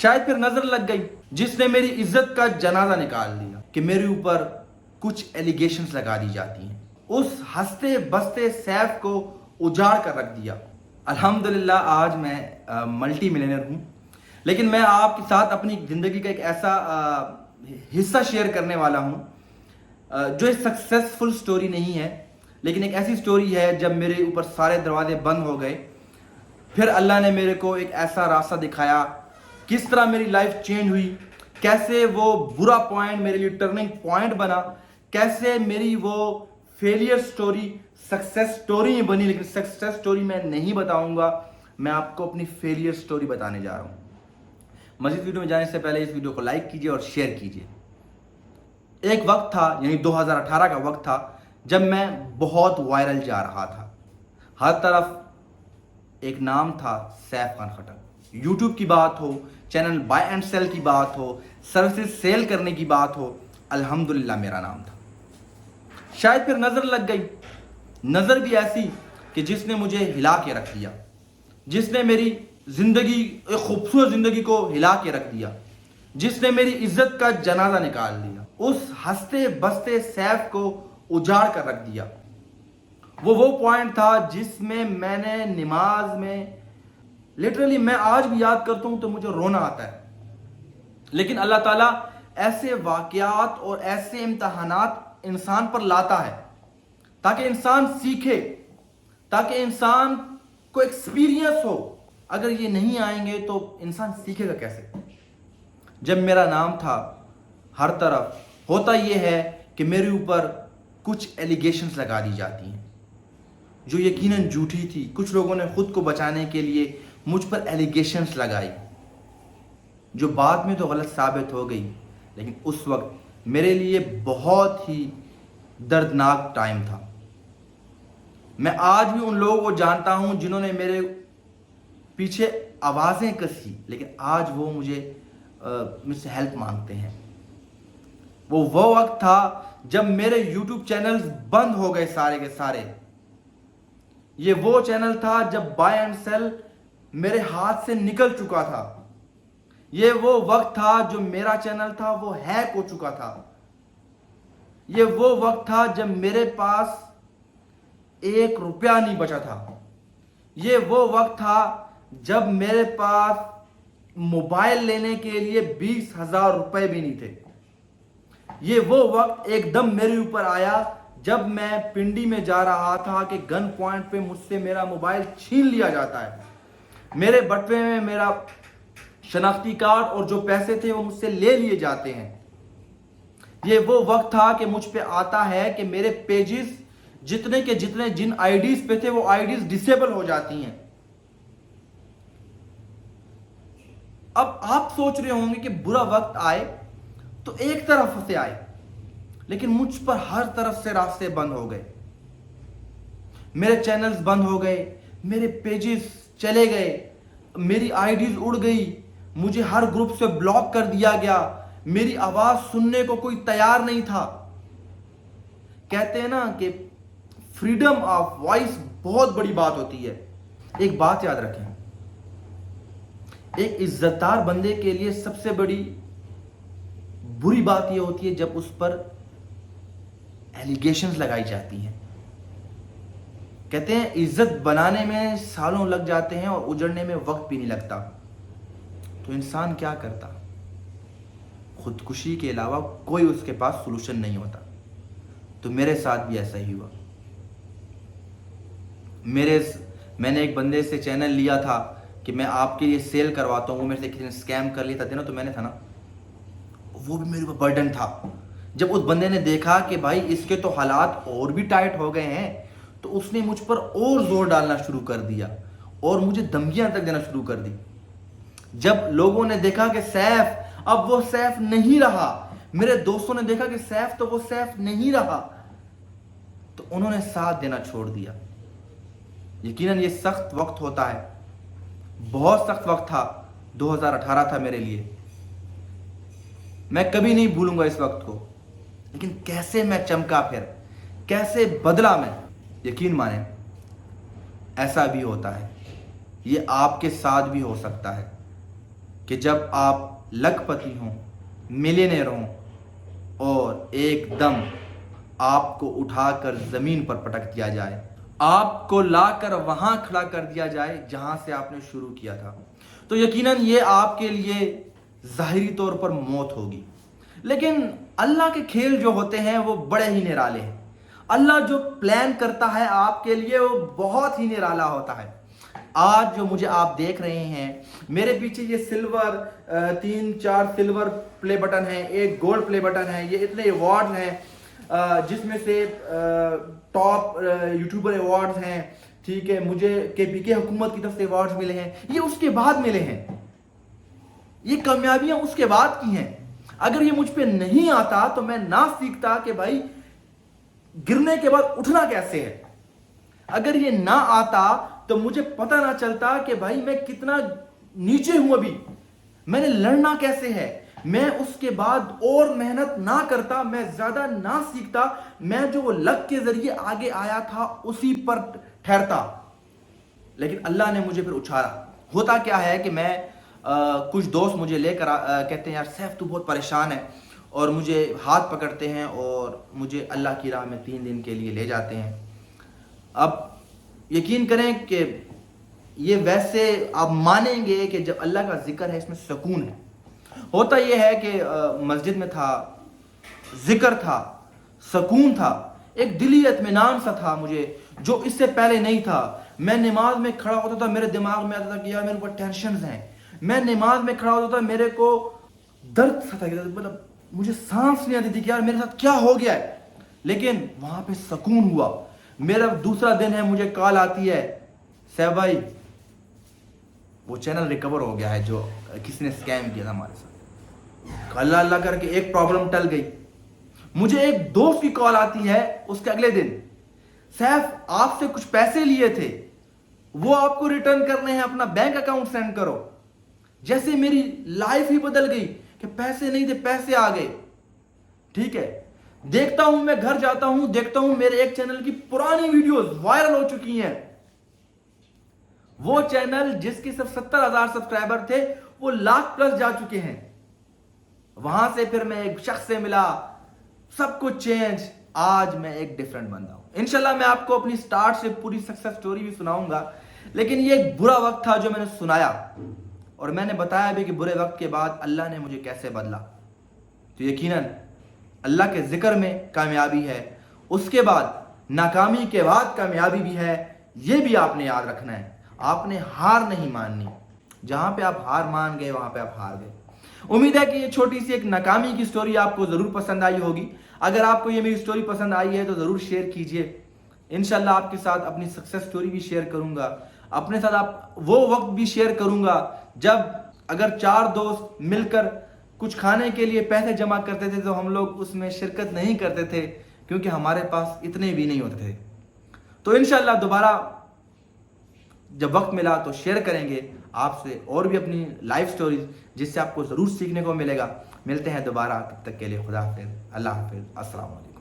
शायद फिर नजर लग गई जिसने मेरी इज्जत का जनाजा निकाल लिया कि मेरे ऊपर कुछ एलिगेशंस लगा दी जाती हैं। उस हंसते बसते सैफ को उजाड़ कर रख दिया। अल्हम्दुलिल्लाह आज मैं मल्टी मिलियनर हूँ, लेकिन मैं आपके साथ अपनी ज़िंदगी का एक ऐसा हिस्सा शेयर करने वाला हूँ जो एक सक्सेसफुल स्टोरी नहीं है, लेकिन एक ऐसी स्टोरी है जब मेरे ऊपर सारे दरवाजे बंद हो गए, फिर अल्लाह ने मेरे को एक ऐसा रास्ता दिखाया। किस तरह मेरी लाइफ चेंज हुई, कैसे वो बुरा पॉइंट मेरे लिए टर्निंग पॉइंट बना, कैसे मेरी वो फेलियर स्टोरी सक्सेस स्टोरी बनी। लेकिन सक्सेस स्टोरी मैं नहीं बताऊंगा, मैं आपको अपनी फेलियर स्टोरी बताने जा रहा हूँ। मज़ीद वीडियो में जाने से पहले इस वीडियो को लाइक कीजिए और शेयर कीजिए। एक वक्त था, यानी 2018 का वक्त था, जब मैं बहुत वायरल जा रहा था। हर तरफ एक नाम था सैफ खान खट्टर। यूट्यूब की बात हो, चैनल बाय एंड सेल की बात हो, सर्विसेज सेल करने की बात हो, अल्हम्दुलिल्लाह मेरा नाम था। शायद फिर नजर लग गई, नजर भी ऐसी कि जिसने मुझे हिला के रख दिया, जिसने मेरी जिंदगी, एक खूबसूरत जिंदगी को हिला के रख दिया, जिसने मेरी इज्जत का जनाजा निकाल दिया। उस हंसते बसते सैफ को उजाड़ कर रख दिया। वो पॉइंट था जिसमें मैंने नमाज में लिटरली, मैं आज भी याद करता हूं तो मुझे रोना आता है। लेकिन अल्लाह ताला ऐसे वाकयात और ऐसे इम्तहानात इंसान पर लाता है ताकि इंसान सीखे, ताकि इंसान को एक्सपीरियंस हो। अगर ये नहीं आएंगे तो इंसान सीखेगा कैसे। जब मेरा नाम था हर तरफ, होता यह है कि मेरे ऊपर कुछ एलिगेशंस लगा दी जाती हैं जो यकीनन झूठी थी। कुछ लोगों ने खुद को बचाने के लिए मुझ पर एलिगेशंस लगाई जो बाद में तो गलत साबित हो गई, लेकिन उस वक्त मेरे लिए बहुत ही दर्दनाक टाइम था। मैं आज भी उन लोगों को जानता हूं जिन्होंने मेरे पीछे आवाज़ें कसी, लेकिन आज वो मुझसे हेल्प मांगते हैं। वो वक्त था जब मेरे YouTube चैनल्स बंद हो गए सारे के सारे। ये वो चैनल था जब बाय एंड सेल मेरे हाथ से निकल चुका था। ये वो वक्त था जो मेरा चैनल था वो हैक हो चुका था। ये वो वक्त था जब मेरे पास 1 रुपया नहीं बचा था। ये वो वक्त था जब मेरे पास मोबाइल लेने के लिए 20,000 रुपए भी नहीं थे। ये वो वक्त एकदम मेरे ऊपर आया जब मैं पिंडी में जा रहा था कि गन पॉइंट पे मुझसे मेरा मोबाइल छीन लिया जाता है। मेरे बटुए में मेरा शनाख्ती कार्ड और जो पैसे थे वो मुझसे ले लिए जाते हैं। ये वो वक्त था कि मुझ पे आता है कि मेरे पेजेस जितने के जितने जिन आईडीज पे थे वो आईडीज डिसेबल हो जाती हैं। अब आप सोच रहे होंगे कि बुरा वक्त आए तो एक तरफ से आए, लेकिन मुझ पर हर तरफ से रास्ते बंद हो गए। मेरे चैनल्स बंद हो गए, मेरे पेजेस चले गए, मेरी आईडीज उड़ गई, मुझे हर ग्रुप से ब्लॉक कर दिया गया। मेरी आवाज सुनने को कोई तैयार नहीं था। कहते हैं ना कि फ्रीडम ऑफ वॉइस बहुत बड़ी बात होती है। एक बात याद रखें, एक इज्जतदार बंदे के लिए सबसे बड़ी बुरी बात यह होती है जब उस पर एलिगेशंस लगाई जाती हैं। कहते हैं इज्जत बनाने में सालों लग जाते हैं और उजड़ने में वक्त भी नहीं लगता। तो इंसान क्या करता? खुदकुशी के अलावा कोई उसके पास सॉल्यूशन नहीं होता। तो मेरे साथ भी ऐसा ही हुआ। मैंने एक बंदे से चैनल लिया था कि मैं आपके लिए सेल करवाता हूँ। वो मेरे से किसी ने स्कैम कर लिया था ना, तो मैंने था ना, वो भी मेरे ऊपर बर्डन था। जब उस बंदे ने देखा कि भाई इसके तो हालात और भी टाइट हो गए हैं, तो उसने मुझ पर और जोर डालना शुरू कर दिया और मुझे धमकियां तक देना शुरू कर दी। जब लोगों ने देखा कि सैफ अब वो सैफ नहीं रहा, मेरे दोस्तों ने देखा कि सैफ तो वो सैफ नहीं रहा, तो उन्होंने साथ देना छोड़ दिया। यकीनन ये सख्त वक्त होता है, बहुत सख्त वक्त था। 2018 था मेरे लिए, मैं कभी नहीं भूलूंगा इस वक्त को। लेकिन कैसे मैं चमका, फिर कैसे बदला मैं। यकीन माने ऐसा भी होता है, ये आपके साथ भी हो सकता है। کہ جب آپ لکھ پتی ہوں، ملینئر ہوں اور ایک دم آپ کو اٹھا کر زمین پر پٹک دیا جائے، آپ کو لا کر وہاں کھڑا کر دیا جائے جہاں سے آپ نے شروع کیا تھا، تو یقیناً یہ آپ کے لیے ظاہری طور پر موت ہوگی. لیکن اللہ کے کھیل جو ہوتے ہیں وہ بڑے ہی نرالے ہیں. اللہ جو پلان کرتا ہے آپ کے لیے وہ بہت ہی نرالا ہوتا ہے. آج جو مجھے آپ دیکھ رہے ہیں، میرے پیچھے یہ سلور 3-4 سلور پلے بٹن ہیں، ایک گولڈ پلے بٹن ہے، یہ اتنے ایوارڈ ہیں جس میں سے ٹاپ یوٹیوبر ایوارڈز ہیں. ٹھیک ہے، مجھے KPK حکومت کی طرف سے ایوارڈز ملے ہیں، یہ اس کے بعد ملے ہیں. یہ کامیابیاں اس کے بعد کی ہیں. اگر یہ مجھ پہ نہیں آتا تو میں نہ سیکھتا کہ بھائی گرنے کے بعد اٹھنا کیسے ہے. اگر یہ نہ آتا تو مجھے پتہ نہ چلتا کہ بھائی میں کتنا نیچے ہوں، ابھی میں نے لڑنا کیسے ہے. میں اس کے بعد اور محنت نہ کرتا، میں زیادہ نہ سیکھتا، میں جو وہ لک کے ذریعے آگے آیا تھا اسی پر ٹھہرتا. لیکن اللہ نے مجھے پھر اچھالا. ہوتا کیا ہے کہ میں کچھ دوست مجھے لے کر کہتے ہیں یار سیف تو بہت پریشان ہے، اور مجھے ہاتھ پکڑتے ہیں اور مجھے اللہ کی راہ میں 3 دن کے لیے لے جاتے ہیں. اب یقین کریں کہ یہ ویسے آپ مانیں گے کہ جب اللہ کا ذکر ہے اس میں سکون ہے. ہوتا یہ ہے کہ مسجد میں تھا، ذکر تھا، سکون تھا، ایک دلی اطمینان سا تھا مجھے جو اس سے پہلے نہیں تھا. میں نماز میں کھڑا ہوتا تھا، میرے دماغ میں آتا تھا کہ یار میرے اوپر ٹینشنز ہیں. میں نماز میں کھڑا ہوتا تھا، میرے کو درد سا تھا، مطلب مجھے سانس نہیں آتی تھی کہ یار میرے ساتھ کیا ہو گیا ہے. لیکن وہاں پہ سکون ہوا. میرا دوسرا دن ہے، مجھے کال آتی ہے سیف بھائی وہ چینل ریکور ہو گیا ہے جو کسی نے اسکیم کیا تھا ہمارے ساتھ. اللہ اللہ کر کے ایک پرابلم ٹل گئی. مجھے ایک دوست کی کال آتی ہے اس کے اگلے دن، سیف آپ سے کچھ پیسے لیے تھے وہ آپ کو ریٹرن کرنے ہیں، اپنا بینک اکاؤنٹ سینڈ کرو. جیسے میری لائف ہی بدل گئی کہ پیسے نہیں تھے، پیسے آ گئے. ٹھیک ہے، دیکھتا ہوں، میں گھر جاتا ہوں، دیکھتا ہوں میرے ایک چینل کی پرانی ویڈیوز وائرل ہو چکی ہیں. وہ چینل جس کے صرف 70,000 سبسکرائبر تھے وہ 1,00,000+ جا چکے ہیں. وہاں سے پھر میں ایک شخص سے ملا، سب کچھ چینج. آج میں ایک ڈیفرنٹ بندہ ہوں. انشاءاللہ میں آپ کو اپنی سٹارٹ سے پوری سکسس سٹوری بھی سناؤں گا. لیکن یہ ایک برا وقت تھا جو میں نے سنایا، اور میں نے بتایا بھی کہ برے وقت کے بعد اللہ نے مجھے کیسے بدلا. تو یقیناً اللہ کے ذکر میں کامیابی ہے، اس کے بعد ناکامی کے بعد کامیابی بھی ہے. یہ بھی آپ نے یاد رکھنا ہے. آپ نے ہار نہیں ماننی. جہاں پہ آپ ہار مان گئے وہاں پہ آپ ہار گئے. امید ہے کہ یہ چھوٹی سی ایک ناکامی کی سٹوری آپ کو ضرور پسند آئی ہوگی. اگر آپ کو یہ میری سٹوری پسند آئی ہے تو ضرور شیئر کیجئے. انشاءاللہ آپ کے ساتھ اپنی سکسس سٹوری بھی شیئر کروں گا. اپنے ساتھ آپ وہ وقت بھی شیئر کروں گا جب اگر 4 دوست مل کر کچھ کھانے کے لیے پیسے جمع کرتے تھے تو ہم لوگ اس میں شرکت نہیں کرتے تھے کیونکہ ہمارے پاس اتنے بھی نہیں ہوتے تھے. تو انشاءاللہ دوبارہ جب وقت ملا تو شیئر کریں گے آپ سے اور بھی اپنی لائف سٹوریز جس سے آپ کو ضرور سیکھنے کو ملے گا. ملتے ہیں دوبارہ، تب تک کے لیے خدا حافظ، اللہ حافظ، السلام علیکم.